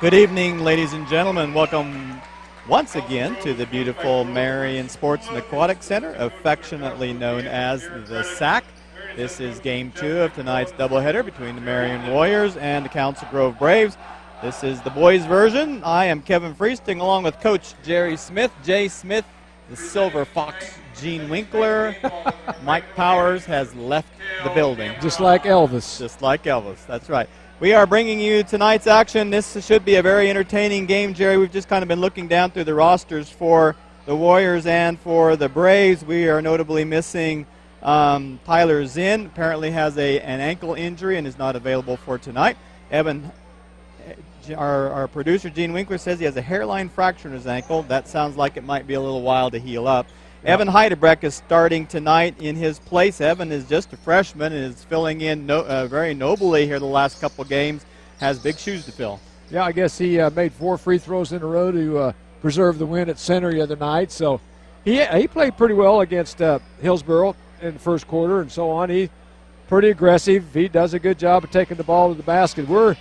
Good evening, ladies and gentlemen. Welcome once again to the beautiful Marion Sports and Aquatic Center, affectionately known as the SAC. This is Game 2 of tonight's doubleheader between the Marion Warriors and the Council Grove Braves. This is the boys' version. I am Kevin Freesting along with Coach Jerry Smith, Jay Smith, the Silver Fox, Gene Winkler. Mike Powers has left the building. Just like Elvis. Just like Elvis, that's right. We are bringing you tonight's action. This should be a very entertaining game, Jerry. We've just kind of been looking down through the rosters for the Warriors and for the Braves. We are notably missing Tyler Zinn. Apparently has an ankle injury and is not available for tonight. Evan, our producer, Gene Winkler, says he has a hairline fracture in his ankle. That sounds like it might be a little while to heal up. Yep. Evan Heidebrecht is starting tonight in his place. Evan is just a freshman and is filling in very nobly here the last couple games. Has big shoes to fill. Yeah, I guess he made 4 free throws in a row to preserve the win at center the other night. So he played pretty well against Hillsborough in the first quarter and so on. He's pretty aggressive. He does a good job of taking the ball to the basket. We're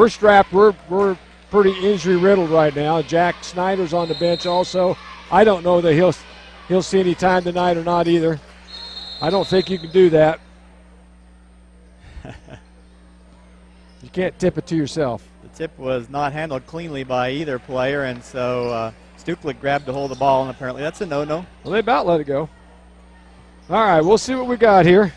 strapped. We're pretty injury riddled right now. Jack Snyder's on the bench also. I don't know that he'll see any time tonight or not either. I don't think you can do that. You can't tip it to yourself. The tip was not handled cleanly by either player, and so Stuklik grabbed a hold of the ball, and apparently that's a no-no. Well, they about let it go. All right, we'll see what we got here.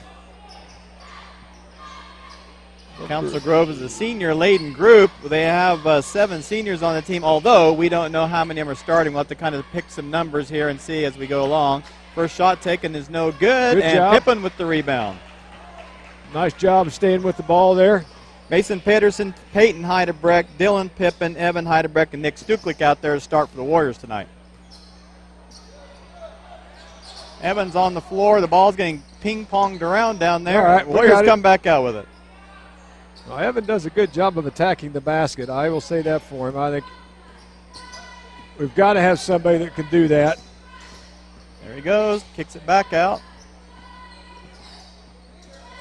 Council Grove is a senior-laden group. They have 7 seniors on the team, although we don't know how many of them are starting. We'll have to kind of pick some numbers here and see as we go along. First shot taken is no good, and job. Pippin with the rebound. Nice job of staying with the ball there. Mason Pedersen, Peyton Heidebrecht, Dylan Pippin, Evan Heidebrecht, and Nick Stuklik out there to start for the Warriors tonight. Evans on the floor. The ball's getting ping-ponged around down there. All right, Warriors come back out with it. Well, Evan does a good job of attacking the basket. I will say that for him. I think we've got to have somebody that can do that. There he goes. Kicks it back out.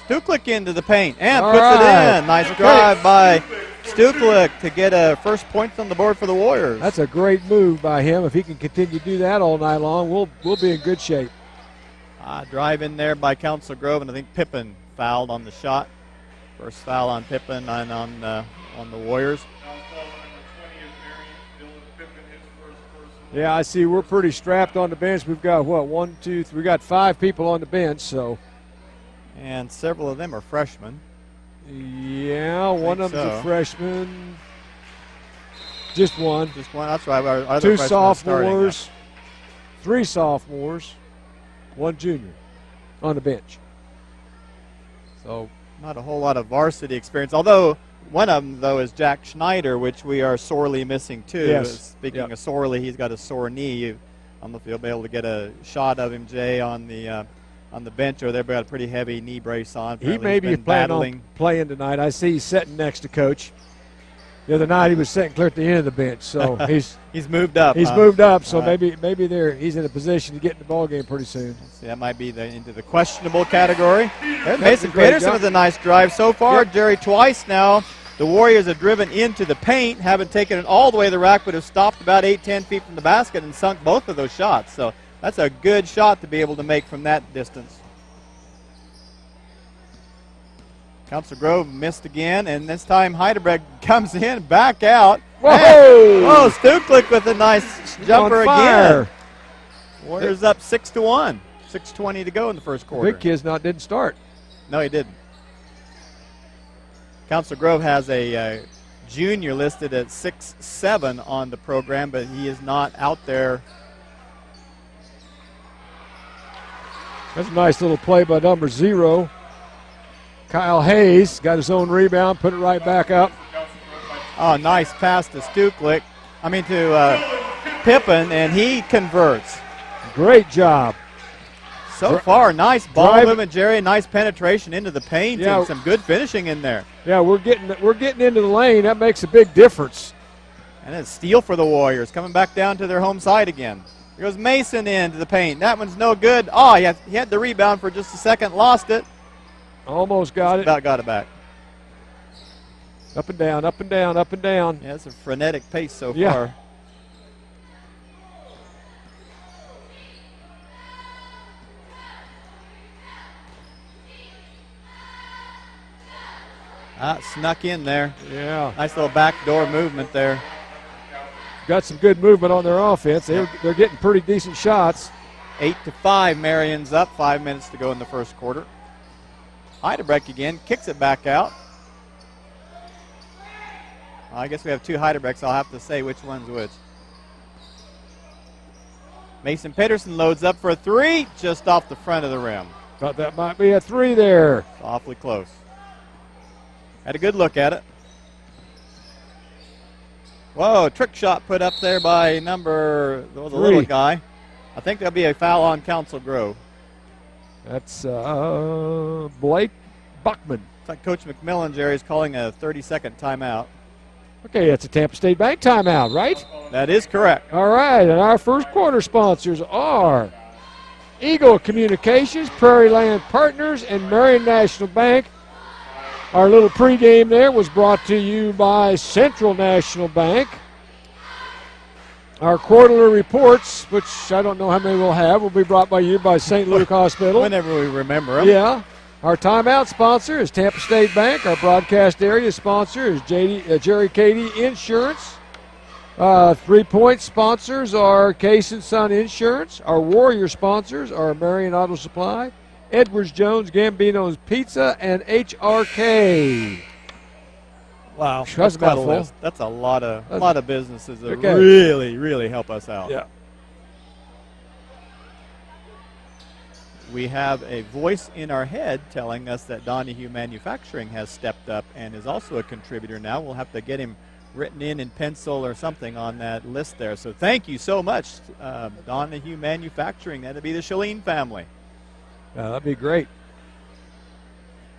Stuklik into the paint and puts it in. Nice drive by Stuklik to get a first point on the board for the Warriors. That's a great move by him. If he can continue to do that all night long, we'll be in good shape. Drive in there by Council Grove, and I think Pippin fouled on the shot. First foul on Pippin and on the Warriors. Yeah, I see. We're pretty strapped on the bench. We've got, 1, 2, 3. We got 5 people on the bench, so. And several of them are freshmen. Yeah, one of them's a freshman. Just one. Just one. That's right. Our 2 sophomores, 3 sophomores, 1 junior on the bench. So not a whole lot of varsity experience, although one of them, though, is Jack Schneider, which we are sorely missing, too. Yes. Speaking of sorely, he's got a sore knee. I don't know if you'll be able to get a shot of him, Jay, on the bench over there, but got a pretty heavy knee brace on. He may be planning on playing tonight. I see he's sitting next to Coach. The other night he was sitting clear at the end of the bench, so he's moved up. He's moved up, so maybe he's in a position to get in the ball game pretty soon. See, that might be into the questionable category. Mason Peterson with a nice drive so far. Yep. Jerry, twice now the Warriors have driven into the paint, haven't taken it all the way to the rack, but have stopped about 8-10 feet from the basket and sunk both of those shots. So that's a good shot to be able to make from that distance. Council Grove missed again, and this time Heidebrecht comes in, back out. Whoa! Stuklik with a nice jumper again. Warriors up 6-1. 6:20 to go in the first quarter. Big kid's didn't start. No, he didn't. Council Grove has a junior listed at 6'7" on the program, but he is not out there. That's a nice little play by number 0. Kyle Hayes got his own rebound, put it right back up. Oh, nice pass to Stuklik. To Pippin, and he converts. Great job. So far, nice ball movement, Jerry. Nice penetration into the paint and some good finishing in there. Yeah, we're getting into the lane. That makes a big difference. And a steal for the Warriors, coming back down to their home side again. Here goes Mason into the paint. That one's no good. Oh, he had the rebound for just a second, lost it. Almost got it. About got it back. Up and down, up and down, up and down. Yeah, it's a frenetic pace so Yeah. far. Snuck in there. Yeah. Nice little backdoor movement there. Got some good movement on their offense. They're getting pretty decent shots. 8-5, Marion's up. 5 minutes to go in the first quarter. Heidebrecht again, kicks it back out. I guess we have two Heidebrechts. I'll have to say which one's which. Mason Peterson loads up for a three, just off the front of the rim. Thought that might be a three there. It's awfully close. Had a good look at it. Whoa, trick shot put up there by the little guy. I think there'll be a foul on Council Grove. That's Blake Buckman. It's like Coach McMillan, Jerry, is calling a 30-second timeout. Okay, that's a Tampa State Bank timeout, right? That is correct. All right, and our first quarter sponsors are Eagle Communications, Prairie Land Partners, and Marion National Bank. Our little pregame there was brought to you by Central National Bank. Our quarterly reports, which I don't know how many we'll have, will be brought by you by St. Luke Hospital. Whenever we remember them. Yeah. Our timeout sponsor is Tampa State Bank. Our broadcast area sponsor is Jerry Cady Insurance. 3-point sponsors are Case & Son Insurance. Our Warrior sponsors are Marion Auto Supply, Edwards Jones, Gambino's Pizza, and HRK. Wow, That's quite a mouthful. list. That's a lot of businesses that Okay. really help us out. Yeah. We have a voice in our head telling us that Donahue Manufacturing has stepped up and is also a contributor now. We'll have to get him written in pencil or something on that list there. So thank you so much, Donahue Manufacturing. That'd be the Shalene family. That'd be great.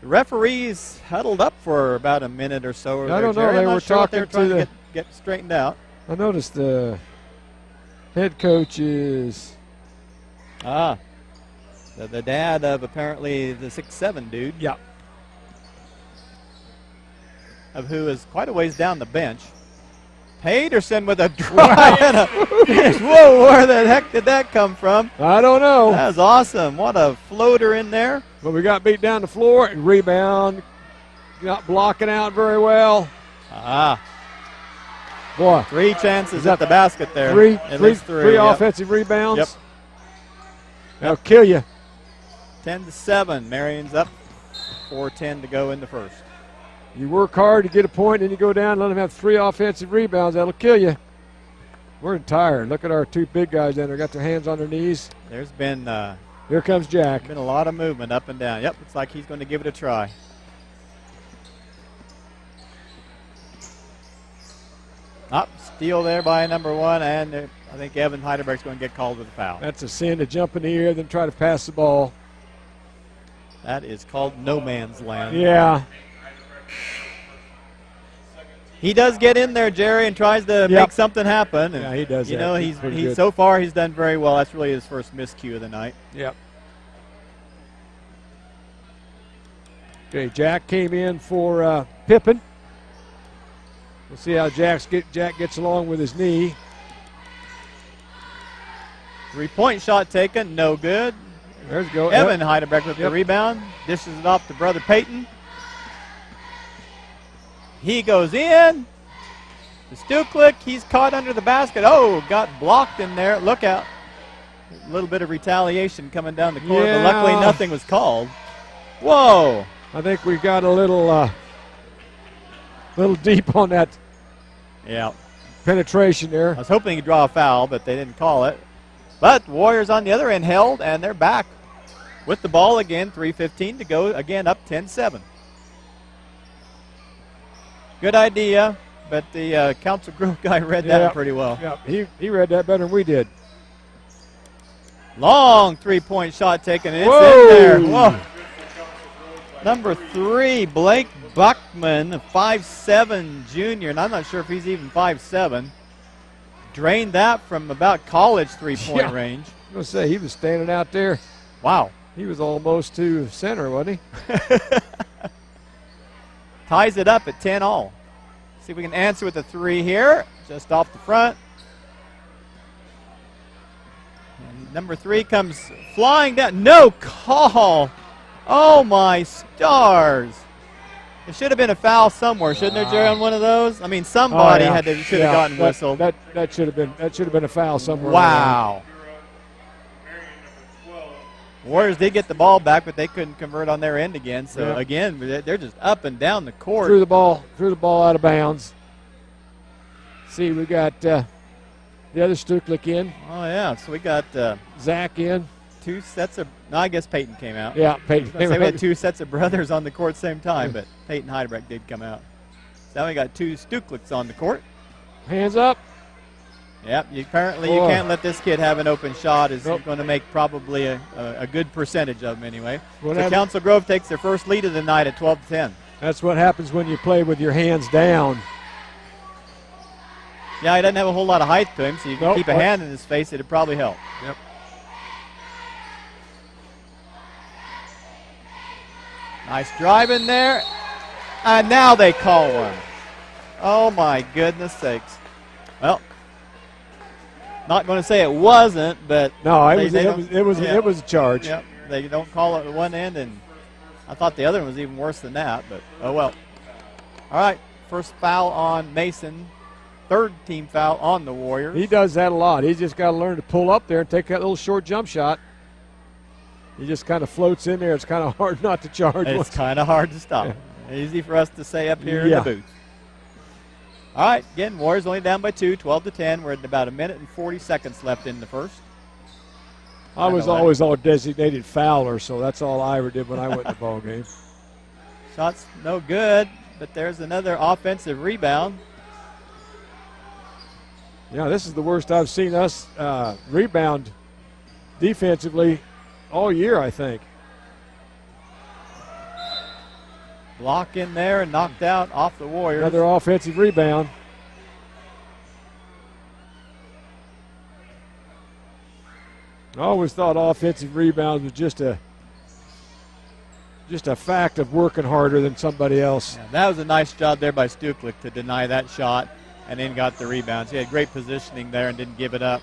The referees huddled up for about a minute or so. I don't know. They were talking trying to to get straightened out. I noticed the head coach is. The dad of apparently the 6'7" dude. Yeah. Of who is quite a ways down the bench. Peterson with a drive and a finish. Whoa, where the heck did that come from? I don't know. That was awesome. What a floater in there. But we got beat down the floor and rebound. Not blocking out very well. Boy. 3 chances at the basket there. Three yep. offensive rebounds. Yep. They'll kill you. 10-7. Marion's up. 4:10 to go in the first. You work hard to get a point, then you go down and let them have 3 offensive rebounds. That'll kill you. We're tired. Look at our 2 big guys down there. Got their hands on their knees. There's been here comes Jack. Been a lot of movement up and down. Yep, looks like he's going to give it a try. Steal there by number 1, and I think Evan Heidebrecht's going to get called with a foul. That's a sin to jump in the air, then try to pass the ball. That is called no man's land. Yeah. He does get in there, Jerry, and tries to make something happen. And, yeah, he does. You that. know, he's so far he's done very well. That's really his first miscue of the night. Yep. Okay, Jack came in for Pippin. We'll see how Jack gets along with his knee. 3-point shot taken, no good. There's go. Evan Heidebrecht with the rebound. Dishes it off to brother Peyton. He goes in. The Stuklik, he's caught under the basket. Oh, got blocked in there. Look out. A little bit of retaliation coming down the court, but luckily nothing was called. Whoa. I think we got a little deep on that penetration there. I was hoping he'd draw a foul, but they didn't call it. But Warriors on the other end held, and they're back with the ball again. 3:15 to go. Again, up 10-7. Good idea, but the Council Grove guy read that pretty well. Yeah, he read that better than we did. Long 3-point shot taken. It's Whoa. in there. Whoa. Number 3, Blake Buckman, 5'7" junior, and I'm not sure if he's even 5'7". Drained that from about college 3-point range. I was going to say, he was standing out there. Wow. He was almost to center, wasn't he? Ties it up at 10 all. See if we can answer with a 3 here, just off the front. And number 3 comes flying down. No call. Oh, my stars. There should have been a foul somewhere, shouldn't there, Jerry, on one of those? I mean, somebody should have gotten whistled. That should have been a foul somewhere. Wow. Warriors did get the ball back, but they couldn't convert on their end again. So again, they're just up and down the court. Threw the ball out of bounds. See, we got the other Stuklik in. Oh yeah, so we got Zach in. 2 sets of. No, I guess Peyton came out. Yeah, Peyton. We had 2 sets of brothers on the court at the same time, but Peyton Heidebrecht did come out. So now we got 2 Stukliks on the court. Hands up. Yep, apparently you can't let this kid have an open shot. Is going to make probably a good percentage of them anyway. So Council Grove takes their first lead of the night at 12-10. That's what happens when you play with your hands down. Yeah, he doesn't have a whole lot of height to him, so you can keep a hand in his face. It'd probably help. Yep. Nice drive in there. And now they call one. Oh, my goodness sakes. Well, not going to say it wasn't, but no, it was a charge. Yep, they don't call it at one end, and I thought the other one was even worse than that. But oh well. All right, first foul on Mason, 3rd team foul on the Warriors. He does that a lot. He's just got to learn to pull up there and take that little short jump shot. He just kind of floats in there. It's kind of hard not to charge. It's kind of hard to stop. Yeah. Easy for us to say up here in the booth. All right, again, Warriors only down by 2, 12-10. We're at about 1 minute and 40 seconds left in the first. I was always all designated fouler, so that's all I ever did when I went to the ball game. Shot's no good, but there's another offensive rebound. Yeah, this is the worst I've seen us rebound defensively all year, I think. Block in there and knocked out off the Warriors. Another offensive rebound. I always thought offensive rebounds was just a fact of working harder than somebody else. Yeah, that was a nice job there by Stuklik to deny that shot and then got the rebounds. He had great positioning there and didn't give it up.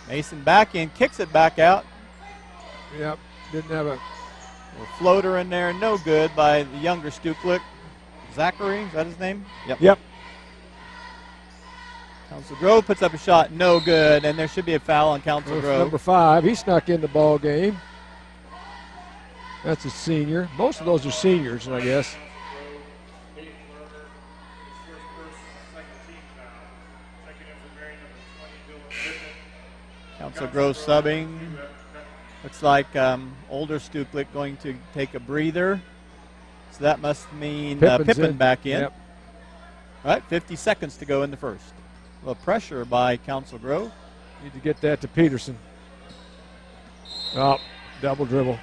Mason back in, kicks it back out. Yep, didn't have a floater in there, no good by the younger Stuklik. Zachary, is that his name? Yep. Council Grove puts up a shot, no good, and there should be a foul on Council Grove. Number 5, he snuck in the ball game. That's a senior. Most of those are seniors, I guess. Council Grove subbing. Looks like older Stuklik going to take a breather. So that must mean Pippin back in. Yep. All right, 50 seconds to go in the first. A little pressure by Council Grove. Need to get that to Peterson. Oh, double dribble.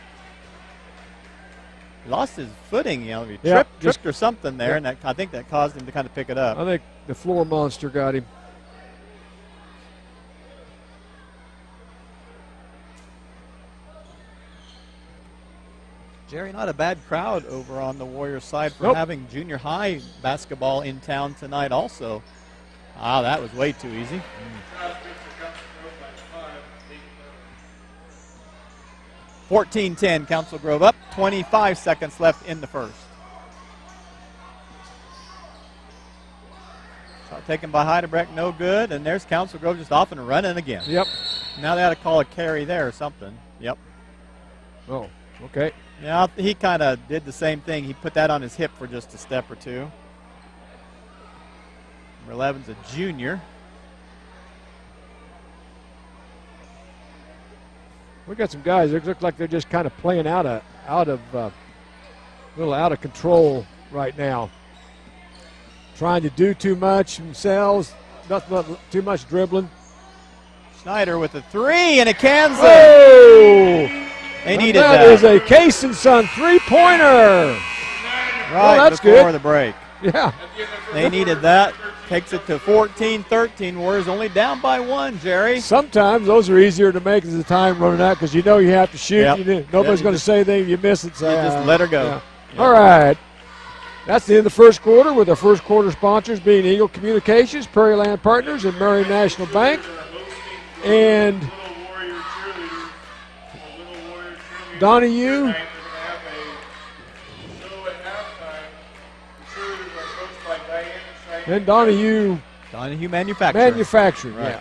He lost his footing, he tripped or something there, and I think that caused him to kind of pick it up. I think the floor monster got him. Jerry, not a bad crowd over on the Warriors side for having junior high basketball in town tonight also. That was way too easy. 14-10, Council Grove up. 25 seconds left in the first. Shot taken by Heidebrecht, no good. And there's Council Grove just off and running again. Yep. Now they ought to call a carry there or something. Yep. Oh, okay. Yeah, he kind of did the same thing. He put that on his hip for just a step or two. Number 11's a junior. We got some guys that look like they're just kind of playing out of control right now. Trying to do too much themselves, too much dribbling. Schneider with a 3 and a Kansas. Oh! They needed that. That is a Case and Son three-pointer. Right that's before good. The break. Yeah. They needed that. Takes it to 14-13. Warriors only down by 1, Jerry. Sometimes those are easier to make as the time running out because you know you have to shoot. Yep. Nobody's going to say anything. You miss it. So you just let her go. Yeah. Yep. All right. That's the end of the first quarter, with our first quarter sponsors being Eagle Communications, Prairie Land Partners, and Marion National Bank. And Donahue. And Donahue Manufacturing. Right. Yeah.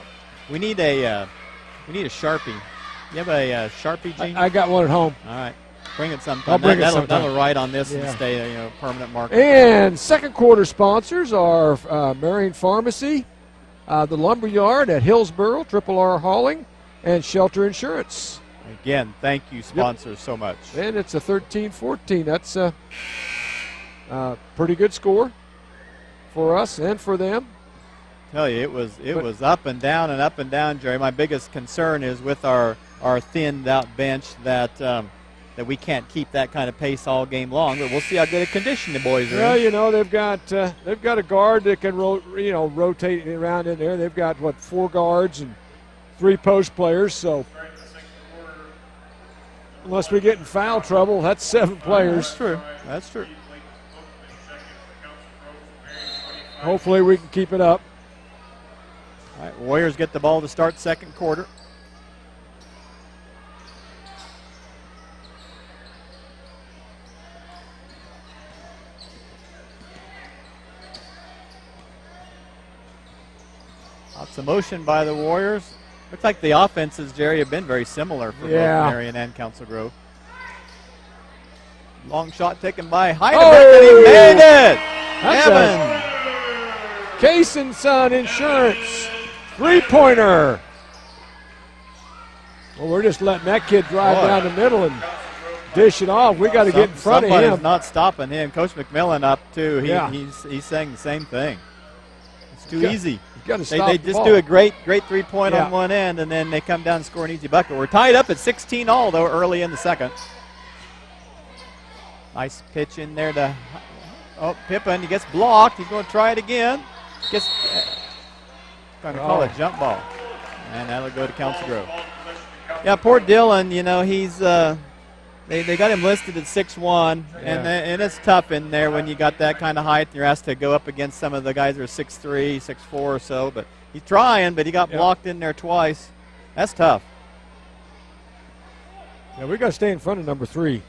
We need a Sharpie. You have a Sharpie, Gene? I got one at home. All right. Bring it sometime. I'll bring it sometime. That'll write on this and stay a permanent marker. And second quarter sponsors are Marion Pharmacy, the Lumberyard at Hillsboro, Triple R Hauling, and Shelter Insurance. Again, thank you, sponsors, so much. And it's a 13-14. That's a pretty good score for us and for them. Tell you, it was up and down, Jerry. My biggest concern is with our thinned out bench that we can't keep that kind of pace all game long. But we'll see how good a condition the boys are in. Well, you know, they've got a guard that can rotate around in there. They've got 4 guards and 3 post players. So unless we get in foul trouble, that's 7 players. That's true. Hopefully we can keep it up. All right, Warriors get the ball to start second quarter. Lots of motion by the Warriors. Looks like the offenses, Jerry, have been very similar for both Marion and Council Grove. Long shot taken by Heidelberg, and he made it! Evan! Case and Son Insurance 3-pointer. Well, we're just letting that kid drive down the middle and dish it off. We got to get in front of him. Somebody's not stopping him. Coach McMillan up too. He's saying the same thing. It's too easy. They just do a great 3-point on one end, and then they come down and score an easy bucket. We're tied up at 16 all, though, early in the second. Nice pitch in there to Pippin. He gets blocked. He's going to try it again. Gets trying to call it a jump ball, and that'll go to Council Grove. Yeah, poor Dylan. You know, he's they got him listed at 6'1", and it's tough in there when you got that kind of height. You're asked to go up against some of the guys that are 6'3", 6'4", or so. But he's trying, but he got blocked in there twice. That's tough. Yeah, we got to stay in front of number 3.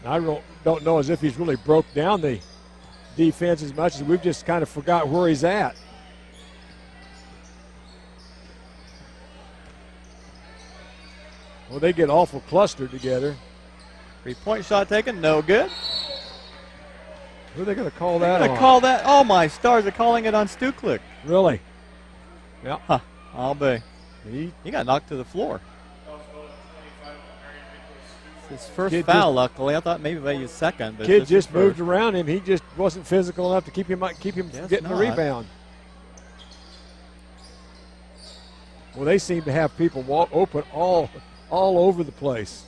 I don't know as if he's really broke down the defense as much as we've just kind of forgot where he's at. Well, they get awful clustered together. 3-point shot taken, no good. Who are they going to call that on? They're going to call that. Oh, my stars, they're calling it on Stuklik. Really? Yeah. Huh. I'll be. He got knocked to the floor. His first foul, luckily. I thought maybe his second. But kid just moved around him. He just wasn't physical enough to keep him getting the rebound. Well, they seem to have people open all over the place.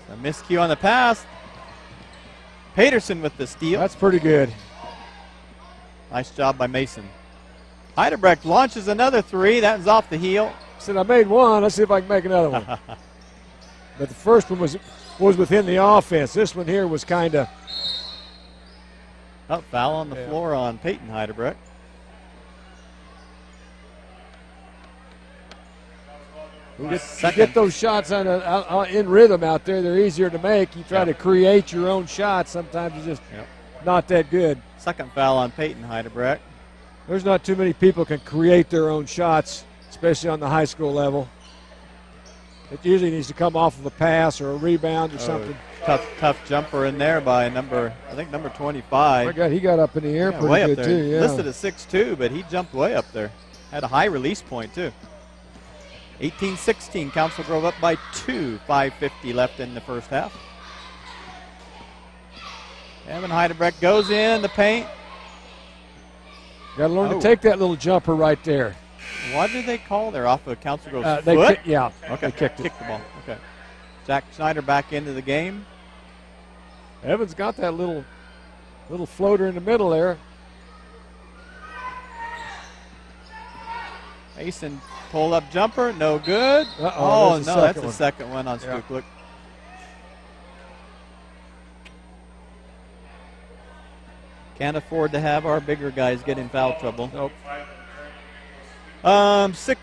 A miscue on the pass. Paterson with the steal. That's pretty good. Nice job by Mason. Heidebrecht launches another 3. That was off the heel. Said, I made one. Let's see if I can make another one. But the first one was within the offense. This one here was kind of. Foul on the floor on Peyton Heidebrecht. You get those shots in rhythm out there. They're easier to make. You try to create your own shots. Sometimes it's just not that good. Second foul on Peyton Heidebrecht. There's not too many people can create their own shots, especially on the high school level. It usually needs to come off of a pass or a rebound or something. Tough jumper in there by number 25. Oh my God, he got up in the air pretty way good up there. too. Yeah. Listed at 6'2", but he jumped way up there. Had a high release point too. 18-16, Council Grove up by 2. 5:50 left in the first half. Evan Heidebrecht goes in the paint. Got to learn to take that little jumper right there. What did they call there off of Council Grove's foot? Okay. They kicked the ball. Okay. Jack Schneider back into the game. Evans got that little floater in the middle there. Mason pull up jumper, no good. That's the second one on Stuklik. Can't afford to have our bigger guys get in foul trouble. Nope.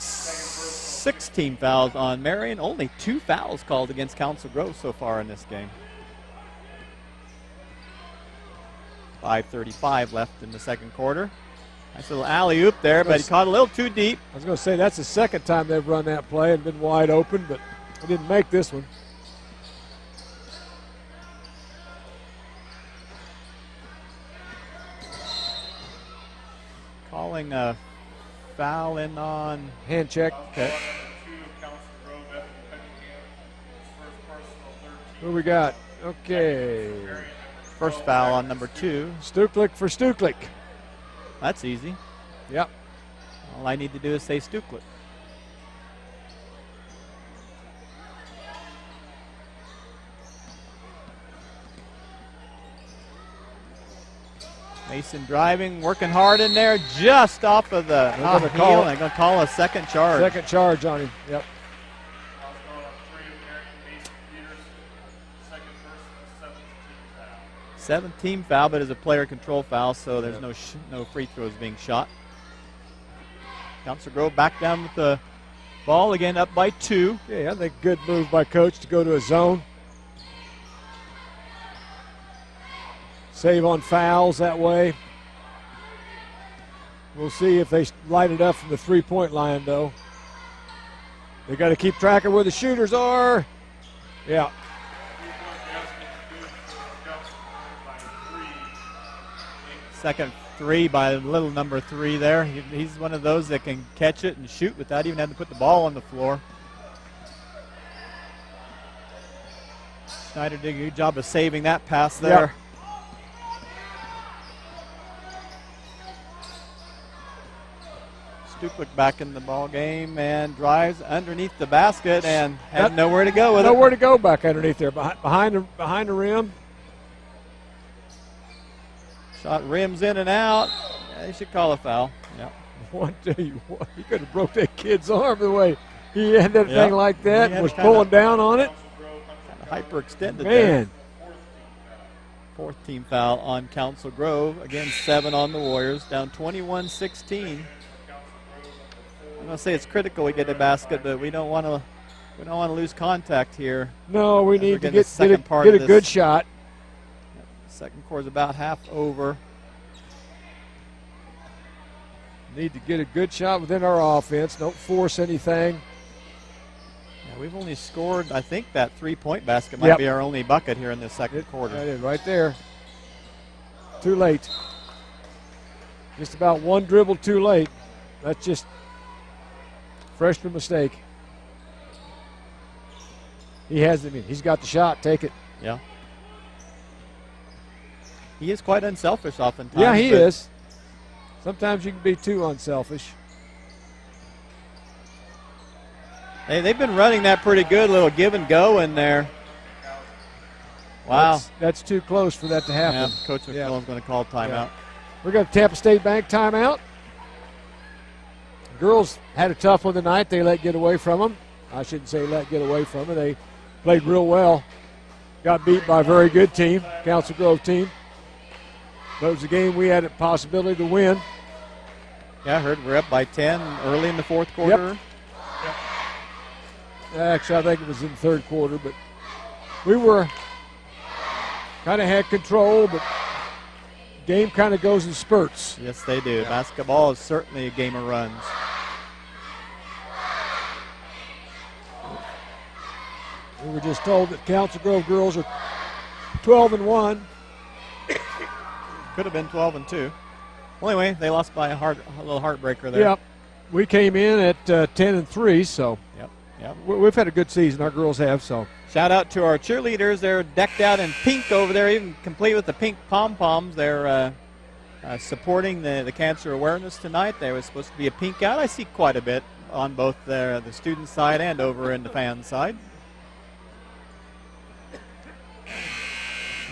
16 fouls on Marion. Only 2 fouls called against Council Grove so far in this game. 5:35 left in the second quarter. Nice little alley-oop there, but he caught a little too deep. I was going to say that's the second time they've run that play and been wide open, but they didn't make this one. Calling a foul in on hand check. Okay. Who we got? Okay. First foul on number 2. Stuklik for Stuklik. That's easy. Yep. All I need to do is say Stuklik. Mason driving, working hard in there, just off of the heel. They're going to call a second charge. Second charge on him. Yep. 17 foul, but it's a player control foul, so there's no free throws being shot. Council Grove back down with the ball again, up by 2. Yeah, I think good move by coach to go to a zone. Save on fouls that way. We'll see if they light it up from the three-point line, though. They got to keep track of where the shooters are. Yeah. Second 3 by little number 3 there. He's one of those that can catch it and shoot without even having to put the ball on the floor. Schneider did a good job of saving that pass there. Yep. Stuklik back in the ball game and drives underneath the basket and had nowhere to go with it. Nowhere to go back underneath there, behind the rim. Shot rims in and out. Yeah, they should call a foul. Yep. One tell you what, he could have broke that kid's arm the way he had that thing like that and was pulling down on it. Kind of hyperextended Man. there. 4th team foul on Council Grove. Again, 7 on the Warriors, down 21-16. I'm going to say it's critical we get a basket, but we don't want to lose contact here. No, we need to get a good shot. Second quarter is about half over. Need to get a good shot within our offense. Don't force anything. Yeah, we've only scored, I think that 3-point basket might be our only bucket here in the second quarter. That is right there. Too late. Just about one dribble too late. That's just freshman mistake. He has it in. He's got the shot. Take it. Yeah. He is quite unselfish oftentimes. Yeah, he is. Sometimes you can be too unselfish. Hey, they've been running that pretty good, little give and go in there. Wow. That's too close for that to happen. Yeah, Coach McMillan's going to call timeout. Yeah. We got Tampa State Bank timeout. Girls had a tough one tonight. They let get away from them. I shouldn't say let get away from them. They played real well. Got beat by a very good team, Council Grove team. But it was a game we had a possibility to win. Yeah, I heard we're up by 10 early in the fourth quarter. Yep. Actually, I think it was in the third quarter, but we were kind of had control, but game kind of goes in spurts. Yes, they do. Yeah. Basketball is certainly a game of runs. We were just told that Council Grove girls are 12-1. Could have been 12-2. Well, anyway, they lost by a little heartbreaker there. Yep. We came in at 10-3, so yep. We've had a good season. Our girls have, so. Shout out to our cheerleaders. They're decked out in pink over there, even complete with the pink pom-poms. They're supporting the cancer awareness tonight. There was supposed to be a pink out. I see quite a bit on both the student side and over in the fan side.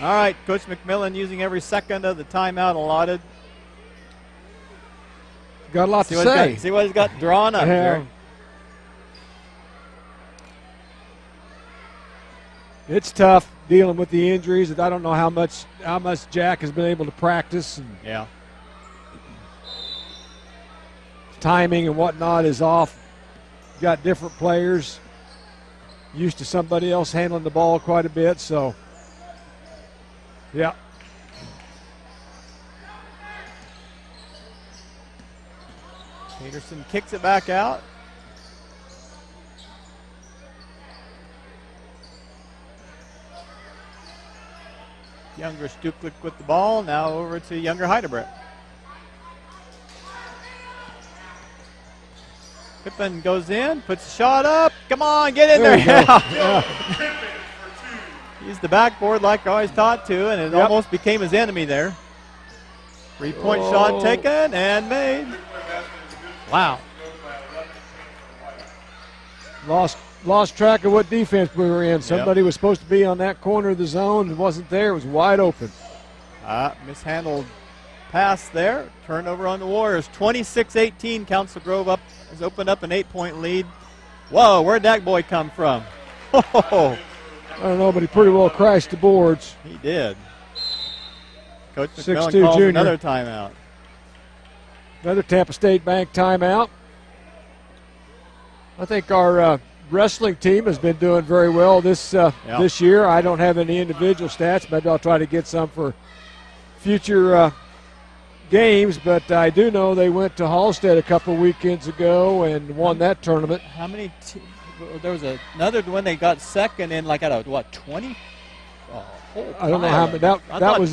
All right, Coach McMillan using every second of the timeout allotted. Got a lot to say. See what he's got drawn up here. It's tough dealing with the injuries. I don't know how much Jack has been able to practice. And yeah. Timing and whatnot is off. Got different players used to somebody else handling the ball quite a bit. So, yeah. Peterson kicks it back out. Younger Stuklik with the ball. Now over to Younger Heidebrecht. Pippen goes in, puts the shot up. Come on, get in there. Yeah. He's the backboard like I always taught to, and it almost became his enemy there. 3-point shot taken and made. Wow. Lost track of what defense we were in. Somebody was supposed to be on that corner of the zone and wasn't there. It was wide open. Mishandled pass there. Turnover on the Warriors. 26-18. Council Grove has opened up an 8-point lead. Whoa, where'd that boy come from? Oh, I don't know, but he pretty well crashed the boards. he did. Coach 6'2" McMillan calls junior. another timeout. Another Tampa State Bank timeout. I think our wrestling team has been doing very well this year. I don't have any individual stats. Maybe I'll try to get some for future games, but I do know they went to Hallstead a couple weekends ago and won that tournament. How many? There was another one they got second in, like at a 20? I don't know how many. That was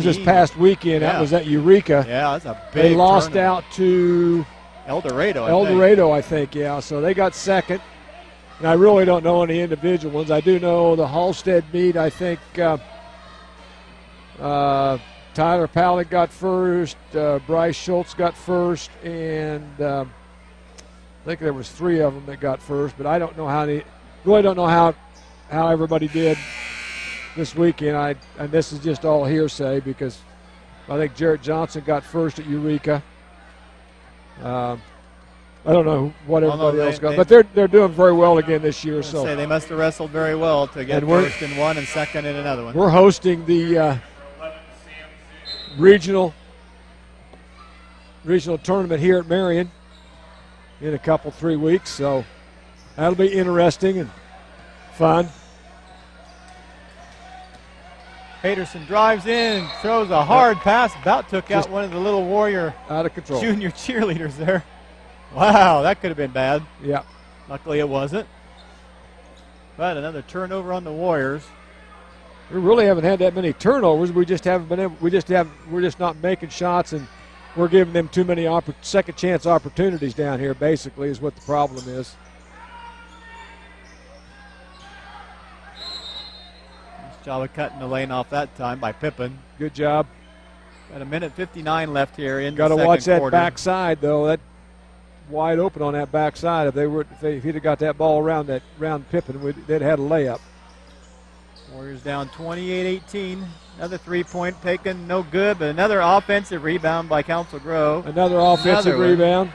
this past weekend. Yeah. That was at Eureka. Yeah, that's a big. They lost tournament. out to El Dorado. I think. Yeah, so they got second. And I really don't know any individual ones. I do know the Hallstead meet. I think Tyler Pallett got first. Bryce Schultz got first, and I think there was 3 of them that got first. But I don't know really don't know how everybody did this weekend. And this is just all hearsay because I think Jarrett Johnson got first at Eureka. I don't know what everybody else got, but they're doing very well again this year. So they must have wrestled very well to get first in one and second in another one. We're hosting the regional tournament here at Marion in a 3 weeks, so that'll be interesting and fun. Peterson drives in, throws a hard pass, about took out one of the little Warrior out of control junior cheerleaders there. Wow, that could have been bad. Yeah. Luckily it wasn't. But another turnover on the Warriors. We really haven't had that many turnovers. We just haven't been able. We're just not making shots, and we're giving them too many second chance opportunities down here. Basically, is what the problem is. Nice job of cutting the lane off that time by Pippen. Good job. Got a minute 59 left here in the second quarter. Got to watch that backside though. That wide open on that backside. If he'd have got that ball around Pippen, they'd had a layup. Warriors down 28-18. Another 3-point taken, no good, but another offensive rebound by Council Grove. Another offensive rebound.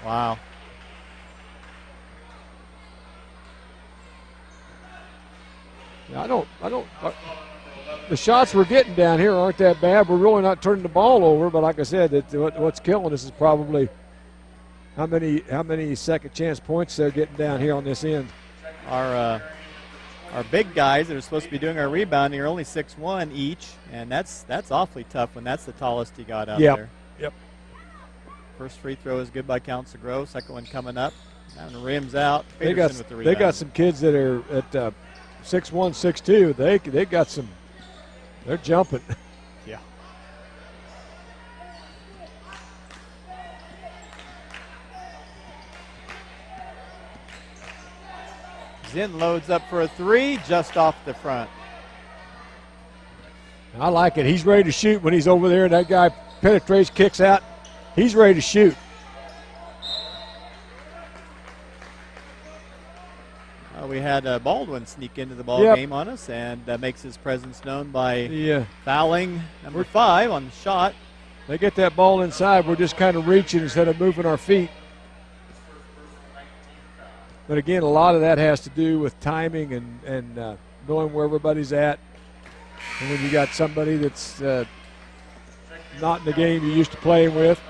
Wow. The shots we're getting down here aren't that bad. We're really not turning the ball over, but like I said, what's killing us is probably how many second chance points they're getting down here on this end. Our big guys that are supposed to be doing our rebounding are only 6'1" each, and that's awfully tough when that's the tallest he got out there. Yep. First free throw is good by Council Grove. Second one coming up. And rims out. They got some kids that are at 6'1", 6'2". They got some. They're jumping. Yeah. Zinn loads up for a 3, just off the front. I like it. He's ready to shoot when he's over there. That guy penetrates, kicks out. He's ready to shoot. We had Baldwin sneak into the ball game on us, and makes his presence known by fouling number 5 on the shot. They get that ball inside. We're just kind of reaching instead of moving our feet. But again, a lot of that has to do with timing and knowing where everybody's at. And when you got somebody that's not in the game you're used to playing with,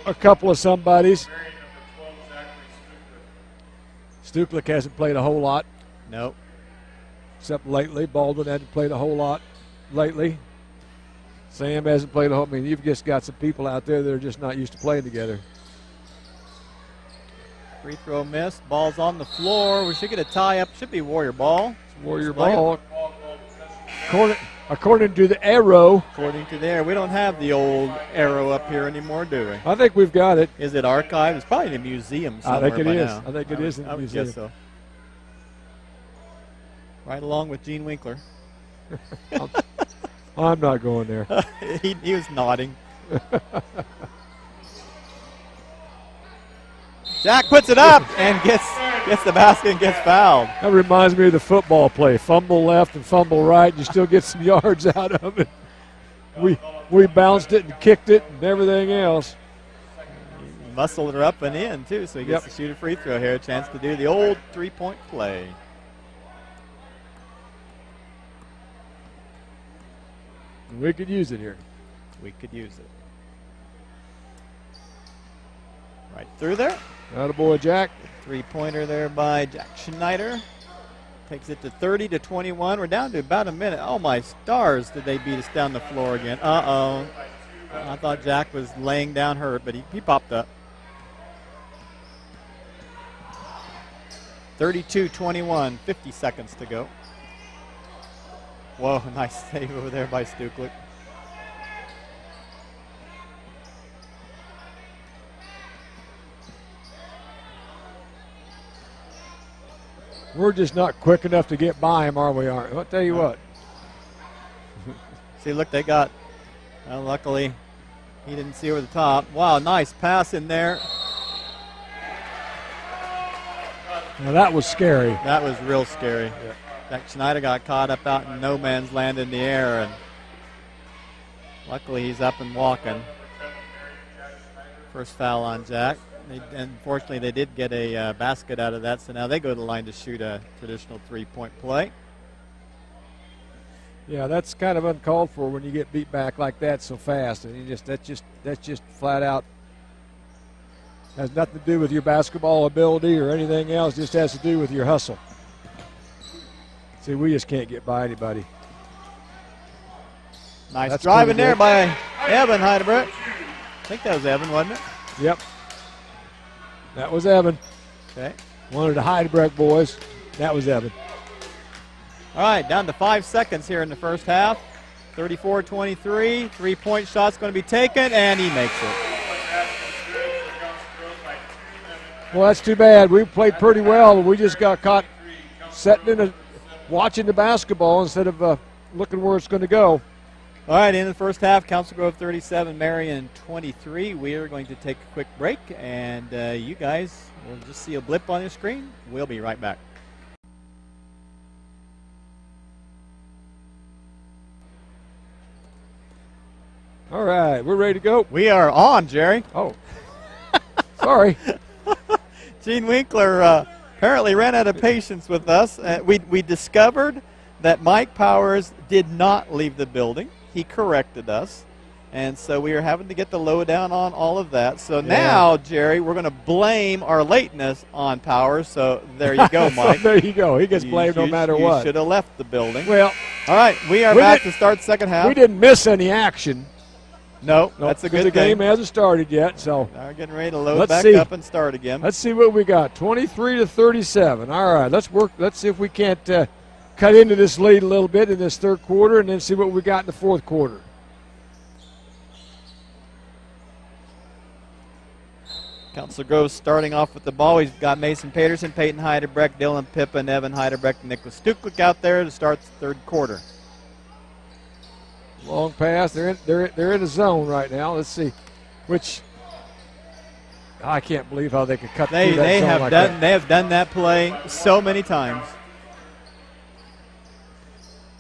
a couple of somebodies. Stuklik hasn't played a whole lot. Nope. Except lately. Baldwin hasn't played a whole lot lately. Sam hasn't played a whole. I mean, you've just got some people out there that are just not used to playing together. Free throw missed. Ball's on the floor. We should get a tie up. Should be Warrior ball. It's Warrior ball. According to the arrow. According to the arrow. We don't have the old arrow up here anymore, do we? I think we've got it. Is it archived? It's probably in a museum somewhere. I think it is. Now. I think it is in the museum. I guess so. Right along with Gene Winkler. I'm not going there. he was nodding. Jack puts it up and gets the basket and gets fouled. That reminds me of the football play. Fumble left and fumble right, and you still get some yards out of it. We bounced it and kicked it and everything else. He muscled her up and in, too, so he gets to shoot a free throw here. A chance to do the old three-point play. We could use it here. We could use it. Right through there. Attaboy, Jack. Three-pointer there by Jack Schneider. Takes it to 30-21. We're down to about a minute. Oh, my stars, did they beat us down the floor again. Uh-oh. I thought Jack was laying down hurt, but he popped up. 32-21, 50 seconds to go. Whoa, nice save over there by Stuklik. We're just not quick enough to get by him, are we? I'll tell you what. See, look, they got, luckily, he didn't see over the top. Wow, nice pass in there. Now that was scary. That was real scary. Yeah. Jack Schneider got caught up out in no man's land in the air, and luckily he's up and walking. First foul on Jack. Unfortunately, they did get a basket out of that, so now they go to the line to shoot a traditional three-point play. Yeah, that's kind of uncalled for when you get beat back like that so fast, and that's just flat out has nothing to do with your basketball ability or anything else. Just has to do with your hustle. See, we just can't get by anybody. Nice that's driving there by Evan Heidelberg. I think that was Evan, wasn't it? Yep. That was Evan. Okay. One of the Heidelberg boys. That was Evan. All right, down to 5 seconds here in the first half. 34-23. Three-point shot's going to be taken, and he makes it. Well, that's too bad. We played pretty well. We just got caught sitting watching the basketball instead of looking where it's going to go. All right, in the first half, Council Grove 37, Marion 23. We are going to take a quick break, and you guys will just see a blip on your screen. We'll be right back. All right, we're ready to go. We are on, Jerry. Oh, sorry. Gene Winkler apparently ran out of patience with us. We discovered that Mike Powers did not leave the building. He corrected us, and so we are having to get the lowdown on all of that. So now, Jerry, we're going to blame our lateness on Powers. So there you go, Mike. There you go. He gets blamed no matter what. You should have left the building. Well, all right, we are back to start second half. We didn't miss any action. No, that's a good thing. The game hasn't started yet, so now we're getting ready to load back up and start again. Let's see what we got. 23-37. All right, let's work. Let's see if we can't cut into this lead a little bit in this third quarter, and then see what we got in the fourth quarter. Council Grove starting off with the ball. We've got Mason Paterson, Peyton Heidebrecht, Dylan Pippin, Evan Heidebrecht, and Nicholas Stuklik out there to start the third quarter. Long pass. They're in a zone right now. Let's see, which I can't believe how they could cut through that zone like that. They have done that play so many times.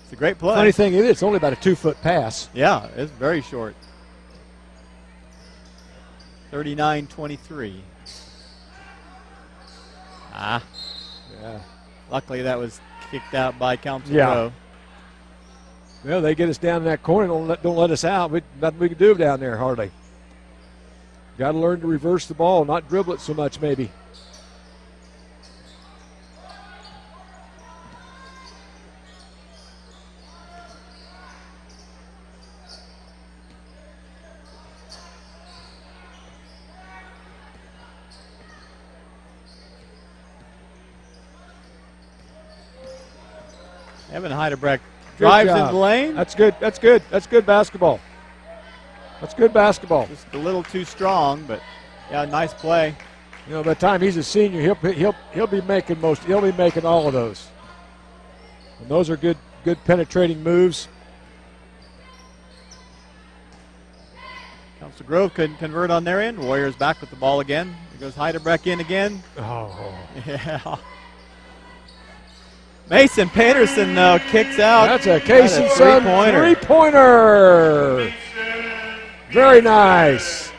It's a great play. Funny thing is, it's only about a 2-foot pass. Yeah, it's very short. 39-23. Yeah. Luckily, that was kicked out by Council Yeah. Grove. Well, they get us down in that corner. Don't let us out. Nothing we can do down there, hardly. Got to learn to reverse the ball, not dribble it so much, maybe. Evan Heidebrecht drives in the lane. That's good. That's good. That's good basketball. That's good basketball. Just a little too strong, but yeah, nice play. You know, by the time he's a senior, he'll be making all of those. And those are good penetrating moves. Council Grove couldn't convert on their end. Warriors back with the ball again. Here goes Heidebrecht in again. Oh. Yeah. Mason Peterson, though, kicks out. That's a Case and Son three-pointer. Very nice.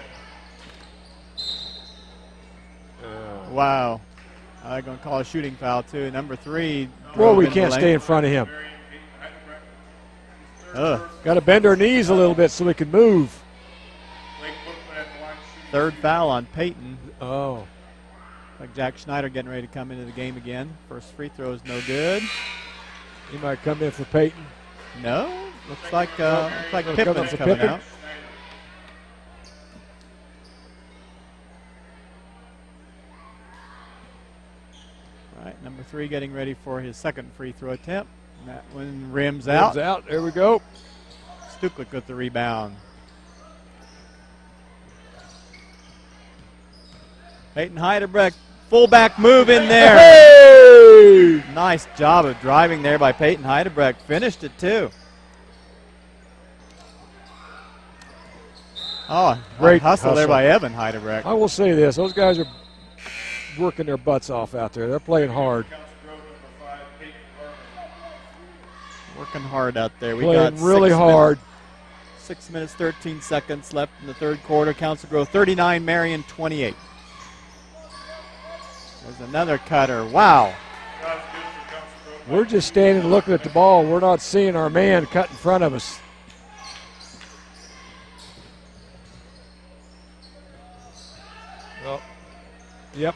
Wow. I'm going to call a shooting foul, too. Number 3. Well, we can't stay in front of him. Got to bend our knees a little bit so we can move. Third foul on Peyton. Oh. Like Jack Schneider getting ready to come into the game again. First free throw is no good. He might come in for Peyton. No. Looks like Pittman's coming out. All right, number 3 getting ready for his second free throw attempt. That one rims out. There we go. Stuklik with the rebound. Peyton Heidebrecht, fullback move in there. Hey! Nice job of driving there by Peyton Heidebrecht. Finished it, too. Oh, great hustle there by Evan Heidebrecht. I will say this. Those guys are working their butts off out there. They're playing hard. Working hard out there. We playing got really hard. 6 minutes, 13 seconds left in the third quarter. Council Grove 39, Marion 28. There's another cutter. Wow. We're just standing looking at the ball. We're not seeing our man cut in front of us. Well, yep.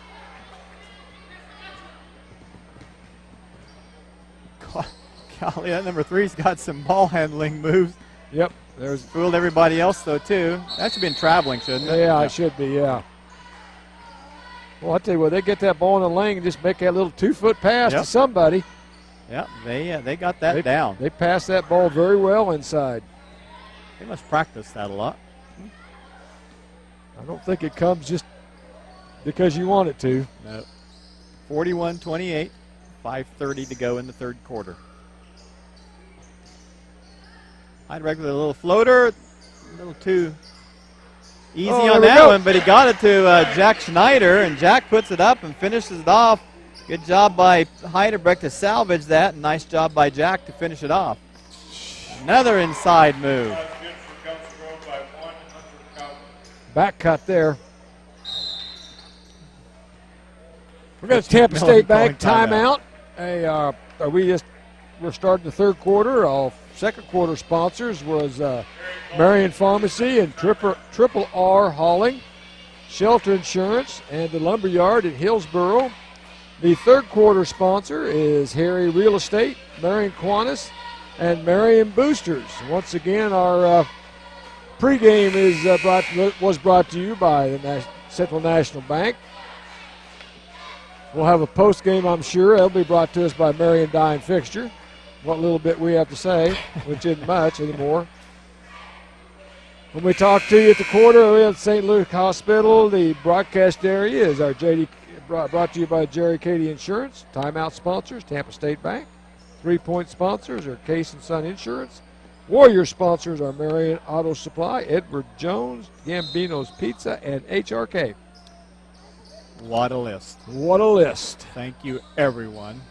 Golly, that number 3's got some ball handling moves. Yep. There's fooled everybody else, though, too. That should be in traveling, shouldn't it? Yeah, it should be, yeah. Well, I'll tell you what, they get that ball in the lane and just make that little 2-foot pass to somebody. Yeah, they got that down. They passed that ball very well inside. They must practice that a lot. I don't think it comes just because you want it to. No. 41-28, 5:30 to go in the third quarter. Heidebrecht with a little floater, a little too easy on that one, but he got it to Jack Schneider, and Jack puts it up and finishes it off. Good job by Heidebrecht to salvage that, and nice job by Jack to finish it off. Another inside move. Back cut there. We're going to Tampa State Bank timeout. Hey, we're starting the third quarter. Our second quarter sponsors was Marion Pharmacy and Triple R Hauling, Shelter Insurance, and the Lumberyard in Hillsboro. The third quarter sponsor is Harry Real Estate, Marion Kiwanis, and Marion Boosters. Once again, our pregame was brought to you by the Central National Bank. We'll have a postgame, I'm sure. It'll be brought to us by Marion Dye and Fixture. What little bit we have to say, which isn't much anymore. When we talk to you at the quarter, we have St. Luke Hospital. The broadcast area is our brought to you by Jerry Cady Insurance. Timeout sponsors, Tampa State Bank. 3-point sponsors are Case and Son Insurance. Warrior sponsors are Marion Auto Supply, Edward Jones, Gambino's Pizza, and HRK. What a list. What a list. Thank you, everyone.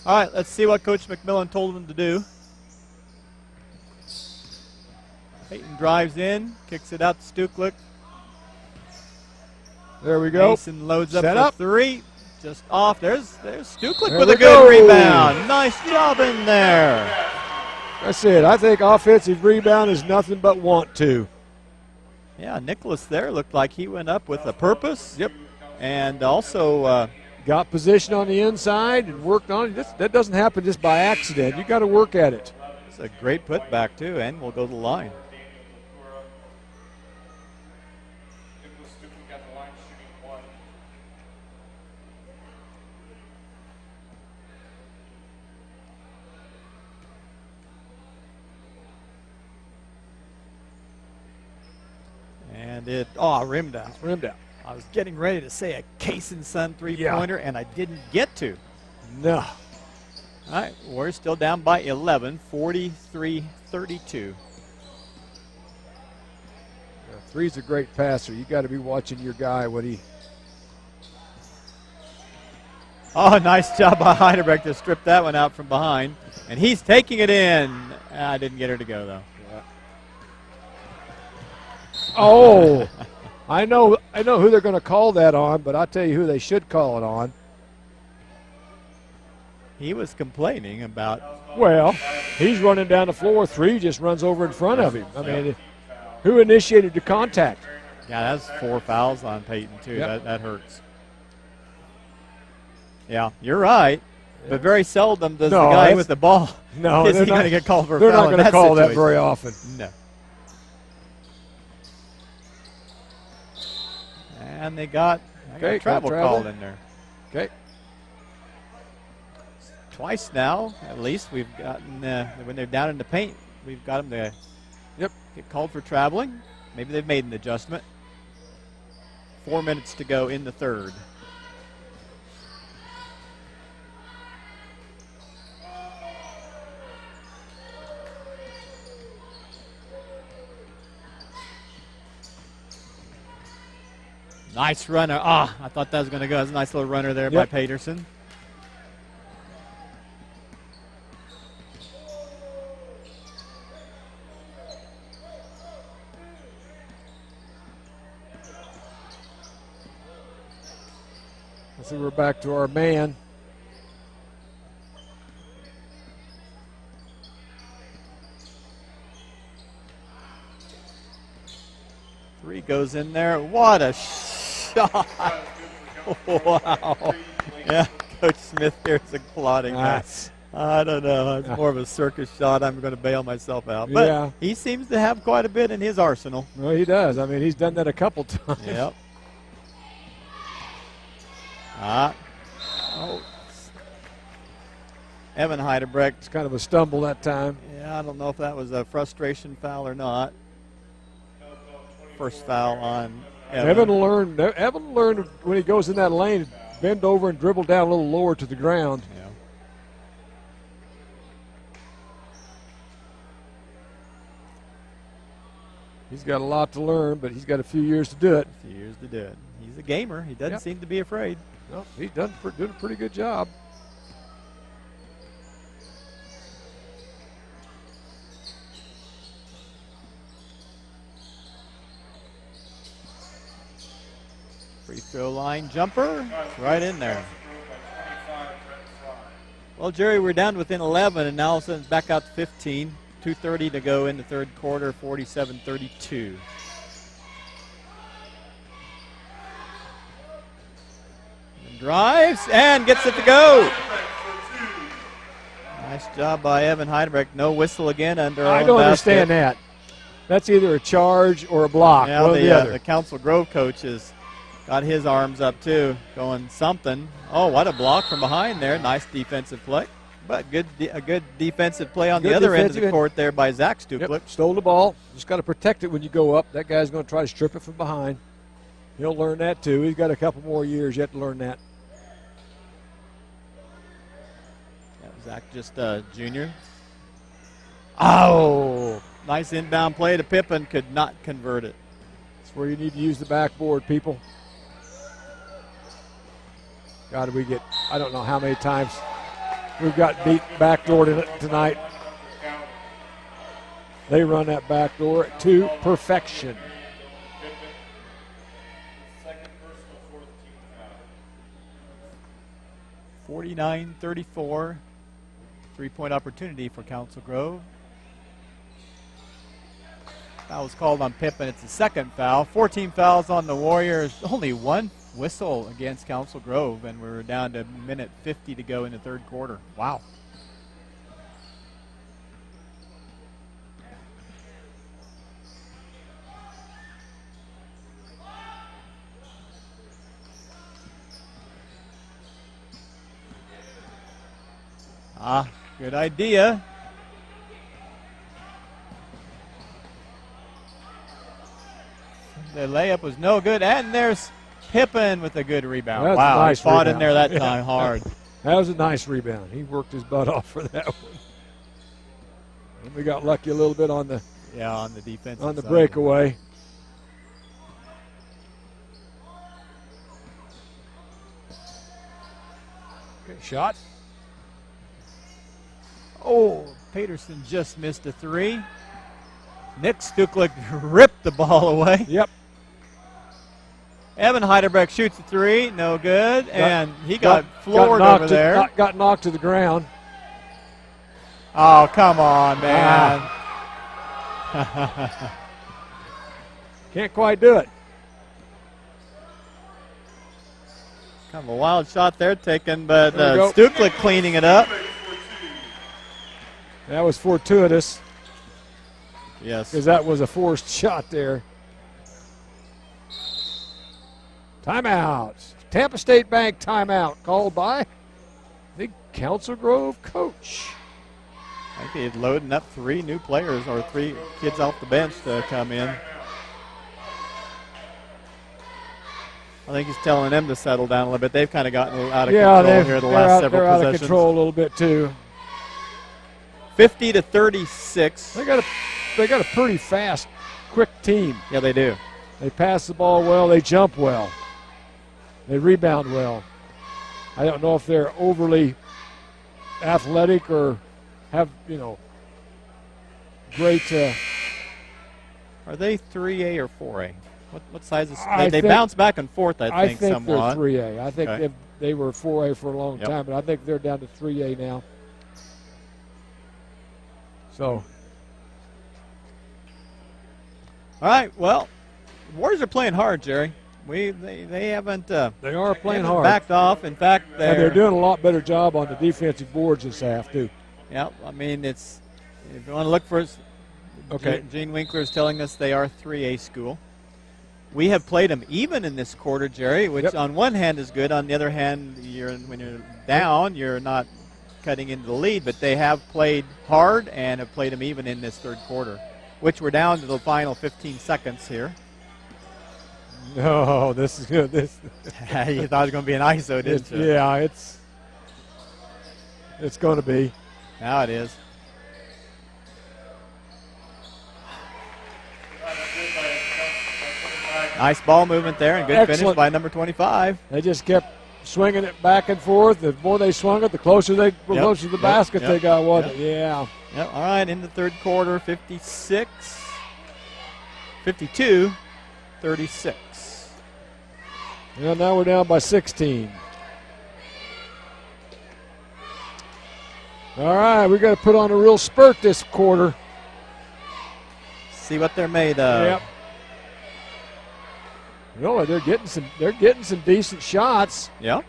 All right, let's see what Coach McMillan told them to do. Peyton Peyton drives in, kicks it out to Stuklik. There we go. Mason loads up Set for up. 3. Just off. There's Stuklik There with we a good go. rebound. Nice job in there. That's it. I think offensive rebound is nothing but want to. Yeah, Nicholas there looked like he went up with a purpose. Yep. And also Got position on the inside and worked on it. That doesn't happen just by accident. You got to work at it. it's a great putback, too, and we'll go to the line. And rimmed out. Rimmed out. I was getting ready to say a Case and Son three-pointer, and I didn't get to. No. All right, we're still down by 11, 43-32. Three's a great passer. You got to be watching your guy when he. Oh, nice job by Heidelberg to strip that one out from behind. And he's taking it in. I didn't get her to go, though. Oh, I know who they're going to call that on, but I'll tell you who they should call it on. He was complaining about. Well, he's running down the floor. 3 just runs over in front of him. I mean, who initiated the contact? Yeah, that's 4 fouls on Peyton, too. Yep. That hurts. Yeah, you're right. But very seldom does the guy with the ball is he going to get called for a foul. They're not going to call that very often. No. And they got travel called in there. Okay. Twice now, at least, we've gotten, when they're down in the paint, we've got them to get called for traveling. Maybe they've made an adjustment. 4 minutes to go in the third. Nice runner. I thought that was going to go. That's a nice little runner there by Paterson. So we're back to our man. Three goes in there. What a shot. Wow. Yeah, Coach Smith here is applauding that. I don't know. It's more of a circus shot. I'm going to bail myself out. But he seems to have quite a bit in his arsenal. Well, he does. I mean, he's done that a couple times. Yep. Evan Heidebrecht. It's kind of a stumble that time. Yeah, I don't know if that was a frustration foul or not. First foul on Evan. Evan learned when he goes in that lane, bend over and dribble down a little lower to the ground. Yeah. He's got a lot to learn, but he's got a few years to do it. He's a gamer. He doesn't seem to be afraid. No, he's doing a pretty good job. Free throw line jumper. Right in there. Well, Jerry, we're down within 11, and now all of a sudden it's back out to 15. 2:30 to go in the third quarter, 47-32. Drives and gets it to go. Nice job by Evan Heidebrecht. No whistle again under our I don't understand that. That's either a charge or a block. Yeah, one or the other. The Council Grove coach has got his arms up too, going something. Oh, what a block from behind there. Nice defensive play. But a good defensive play on the other end of the court there by Zach Stuklik. Yep, stole the ball. Just got to protect it when you go up. That guy's going to try to strip it from behind. He'll learn that too. He's got a couple more years yet to learn that. Yeah, Zach just junior. Oh, nice inbound play to Pippin. Could not convert it. That's where you need to use the backboard, people. God, I don't know how many times we've got beat backdoor tonight. They run that back door to perfection. Second personal, fourth team foul. 49-34. 3-point opportunity for Council Grove. Foul was called on Pippin. It's the second foul. 14 fouls on the Warriors. Only one whistle against Council Grove, and we're down to minute 50 to go in the third quarter. Wow. Good idea. The layup was no good, and there's Pippin with a good rebound. That's wow, a nice he fought rebound. in there that time hard. That was a nice rebound. He worked his butt off for that one. And we got lucky a little bit on the on the defense on the side. breakaway. Good shot. Oh, Peterson just missed a three. Nick Stuklik ripped the ball away. Yep. Evan Heidelberg shoots a three, no good, and he got floored over there. Got knocked to the ground. Oh, come on, man. Can't quite do it. Kind of a wild shot there taken, but There we go. Stuklik cleaning it up. That was fortuitous Yes. because that was a forced shot there. Timeout. Tampa State Bank timeout called by the Council Grove coach. I think he's loading up 3 new players or 3 kids off the bench to come in. I think he's telling them to settle down a little bit. They've kind of gotten a little out of control here the last several they're out possessions. of control a little bit too. 50-36. They got a pretty fast, quick team. Yeah, they do. They pass the ball well. They jump well. They rebound well. I don't know if they're overly athletic or have, great. Are they 3A or 4A? What size is I they think- bounce back and forth, I think somewhat. they're 3A. I think Okay. they were 4A for a long Yep. time, but I think they're down to 3A now. So, All right, well, the Warriors are playing hard, Jerry. They haven't they are playing haven't hard. backed off. In fact, And they're doing a lot better job on the defensive boards this half, too. Yeah, I mean, it's if you want to look for us, Okay. Gene Winkler is telling us they are 3A school. We have played them even in this quarter, Jerry, which Yep. on one hand is good. On the other hand, when you're down, you're not cutting into the lead. But they have played hard and have played them even in this third quarter, which we're down to the final 15 seconds here. No, this is good. You thought it was going to be an ISO, didn't you? Yeah, it's going to be. Now it is. Nice ball movement there and good finish Excellent. by number 25. They just kept swinging it back and forth. The more they swung it, the closer they were Yep, closer to the yep, basket yep, they got, wasn't yep. it? Yeah. Yep, all right, in the third quarter, 52-36. Yeah, now we're down by 16. All right, we got to put on a real spurt this quarter. See what they're made of. Yep. Really, they're getting some decent shots. Yeah.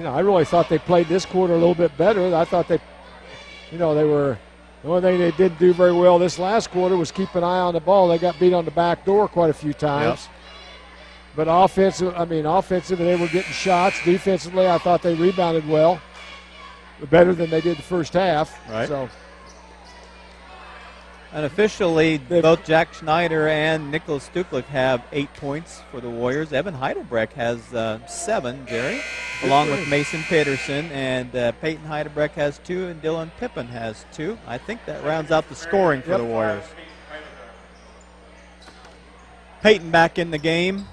I really thought they played this quarter a little bit better. I thought they were. The only thing they didn't do very well this last quarter was keep an eye on the ball. They got beat on the back door quite a few times. Yep. But offensively, they were getting shots. Defensively, I thought they rebounded well, better than they did the first half. Right. So, Unofficially, both Jack Schneider and Nicholas Stuklik have 8 points for the Warriors. Evan Heidelbrecht has 7, Jerry, along with Mason Peterson. And Peyton Heidelbrecht has 2, and Dylan Pippin has 2. I think that rounds out the scoring for the Warriors. Peyton back in the game.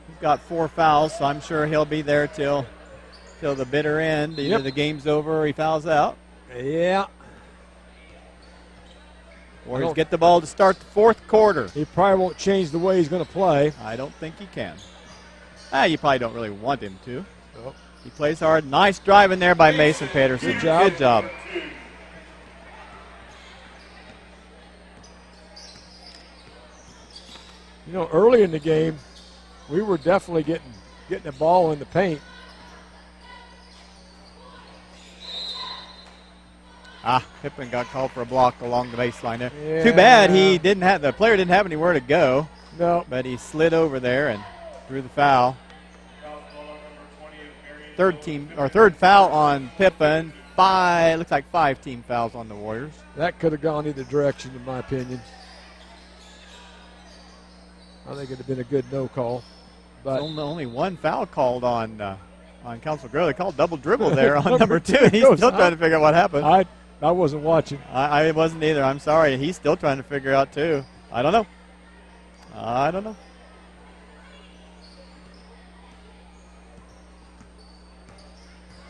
He's got 4 fouls, so I'm sure he'll be there till the bitter end. Either the game's over or he fouls out. yeah. Warriors get the ball to start the fourth quarter. He probably won't change the way he's going to play. I don't think he can. You probably don't really want him to. Nope. He plays hard. Nice drive in there by Mason Peterson. Good job. Good job. You know, early in the game, we were definitely getting the ball in the paint. Pippen got called for a block along the baseline there. Yeah. Too bad the player didn't have anywhere to go. No. But he slid over there and drew the foul. Third foul on Pippen. Looks like 5 team fouls on the Warriors. That could have gone either direction, in my opinion. I think it'd have been a good no call. But only 1 foul called on Council Grove. They called double dribble there on number 2. He's still trying to figure out what happened. I wasn't watching. I wasn't either. I'm sorry. He's still trying to figure out too. I don't know.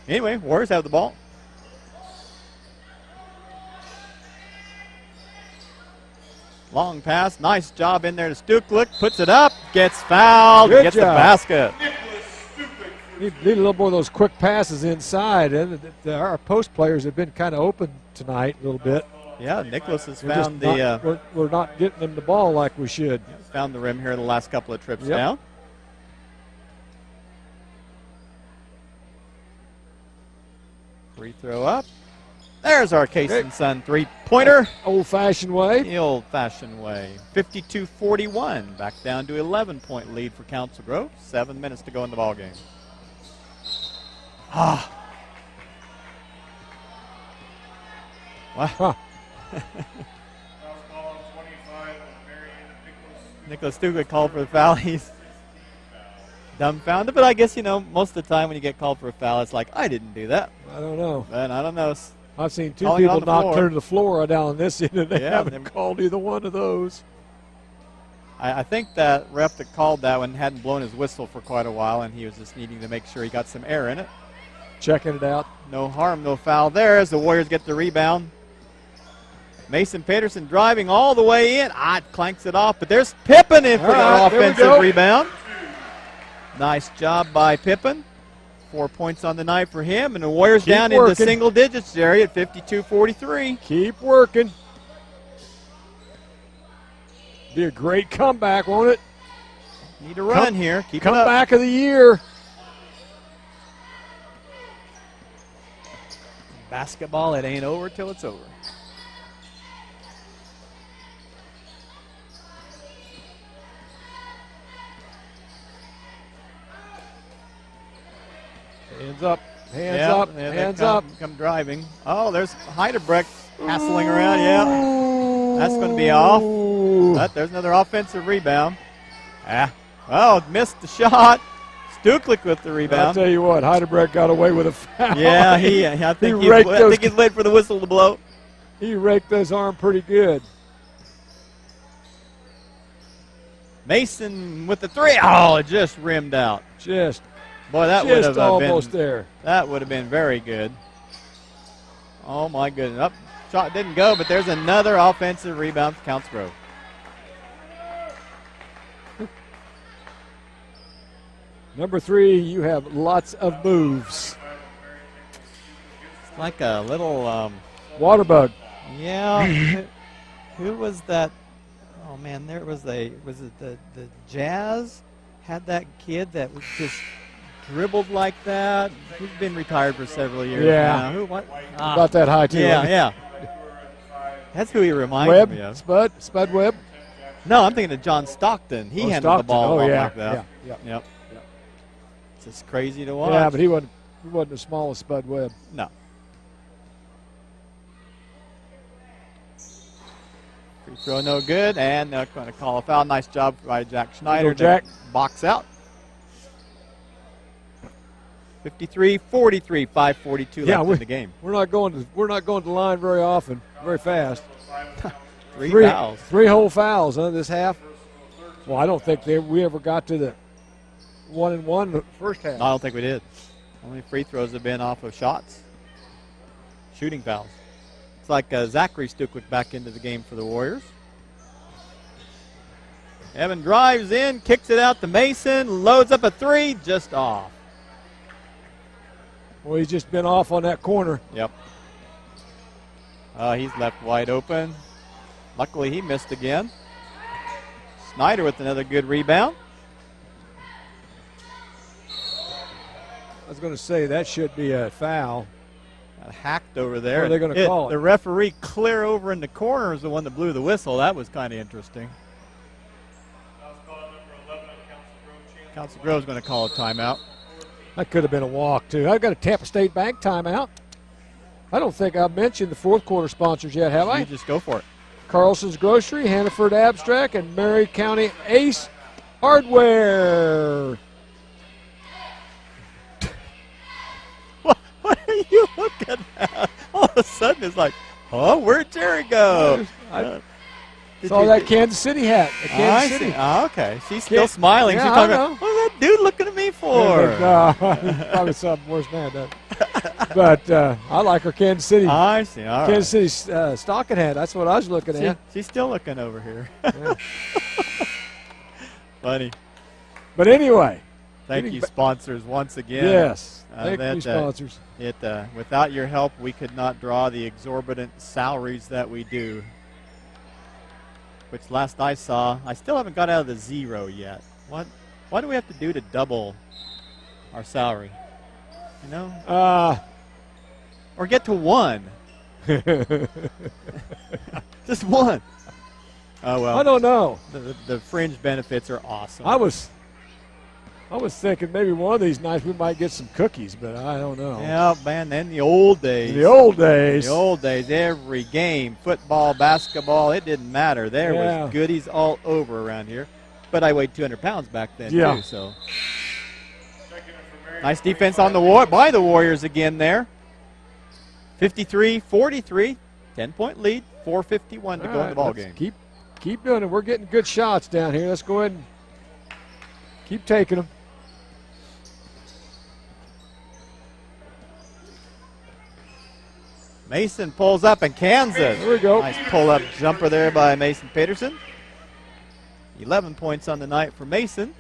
Anyway, Warriors have the ball. Long pass. Nice job in there to Stuklik. Puts it up. Gets fouled. Good gets job. the basket. Need a little more of those quick passes inside. And our post players have been kind of open tonight a little bit. Yeah, Nicholas has We're found we're not getting them the ball like we should. Found the rim here the last couple of trips down. Free throw up. There's our Case and Son three-pointer. Old-fashioned way. The old-fashioned way. 52-41. Back down to 11-point lead for Council Grove. 7 minutes to go in the ballgame. Wow. Huh. Nicholas Stuklik called for the foul. He's dumbfounded, but I guess, most of the time when you get called for a foul, it's like, I didn't do that. I don't know. But I don't know. I've seen 2 Calling people on the knock floor. clear to the floor down this end, and they Yeah, haven't called either one of those. I think that ref that called that one hadn't blown his whistle for quite a while, and he was just needing to make sure he got some air in it. Checking it out. No harm, no foul there as the Warriors get the rebound. Mason Peterson driving all the way in. Clanks it off, but there's Pippen in for the offensive rebound. Nice job by Pippen. 4 points on the night for him, and the Warriors down into single digits, Jerry, at 52-43. Keep working. Be a great comeback, won't it? Need a run here. Keep it up. Comeback of the year. Basketball, it ain't over till it's over. Hands up, hands up. Come driving. Oh, there's Heidebrecht hassling around. Yeah, that's going to be off. But there's another offensive rebound. Missed the shot. Stuklik with the rebound. I'll tell you what, Heidebrecht got away with a foul. Yeah, I think he's waiting for the whistle to blow. He raked his arm pretty good. Mason with the 3. Oh, it just rimmed out. Boy, that would have almost there. That would have been very good. Oh my goodness! Shot didn't go, but there's another offensive rebound for Council Grove. Number 3, you have lots of moves. It's like a little water bug. Yeah. Who was that? Oh man, was it the Jazz had that kid that was just dribbled like that? He's been retired for several years now. Who? What? About that high, too. Yeah. That's who he reminds me of. Spud Webb? No, I'm thinking of John Stockton. He handled the ball like that. Yep. It's just crazy to watch. Yeah, but he wasn't as small as Spud Webb. No. Free throw no good, and they're going to call a foul. Nice job by Jack Schneider. Jack. Box out. 53-43, 5:42 left in the game. We're not going to the line very often, very fast. Three fouls. 3 whole fouls this half. Well, I don't think we ever got to the 1-and-1 the first half. No, I don't think we did. Only free throws have been off of shots. Shooting fouls. Looks like Zachary Stuckwick back into the game for the Warriors. Evan drives in, kicks it out to Mason, loads up a three, just off. Well, he's just been off on that corner. Yep. He's left wide open. Luckily, he missed again. Snyder with another good rebound. I was going to say that should be a foul. Got hacked over there. What are they going to call it? The referee clear over in the corner is the one that blew the whistle. That was kind of interesting. Council Grove's going to call a timeout. That could have been a walk, too. I've got a Tampa State Bank timeout. I don't think I've mentioned the fourth quarter sponsors yet, have I? You just go for it. Carlson's Grocery, Hannaford Abstract, and Mary County Ace Hardware. What are you looking at? All of a sudden it's like, oh, where'd Jerry go? Saw that Kansas City hat. Kansas City. Oh, okay. She's still smiling. Yeah, She's talking I know. about, what's that dude looking at me for? Probably something worse than that. But I like her Kansas City. I see. All right. Kansas City stocking hat. That's what I was looking at. She's still looking over here. Yeah. Funny. But anyway. Thank you, sponsors, once again. Yes. Thank you, sponsors. Without your help, we could not draw the exorbitant salaries that we do. Which last I saw, I still haven't got out of the zero yet. What do we have to do to double our salary? You know? Or get to one. Just one. Oh, well. I don't know. The fringe benefits are awesome. I was thinking maybe one of these nights we might get some cookies, but I don't know. Yeah, man, in the old days. In the old days. In the old days, every game, football, basketball, it didn't matter. There was goodies all over around here. But I weighed 200 pounds back then, too. So nice defense on by the Warriors again there. 53-43, 10-point lead, 4:51 to go in the ball game. Keep doing it. We're getting good shots down here. Let's go ahead and keep taking them. Mason pulls up in Kansas. There we go. Nice pull-up jumper there by Mason Peterson. 11 points on the night for Mason.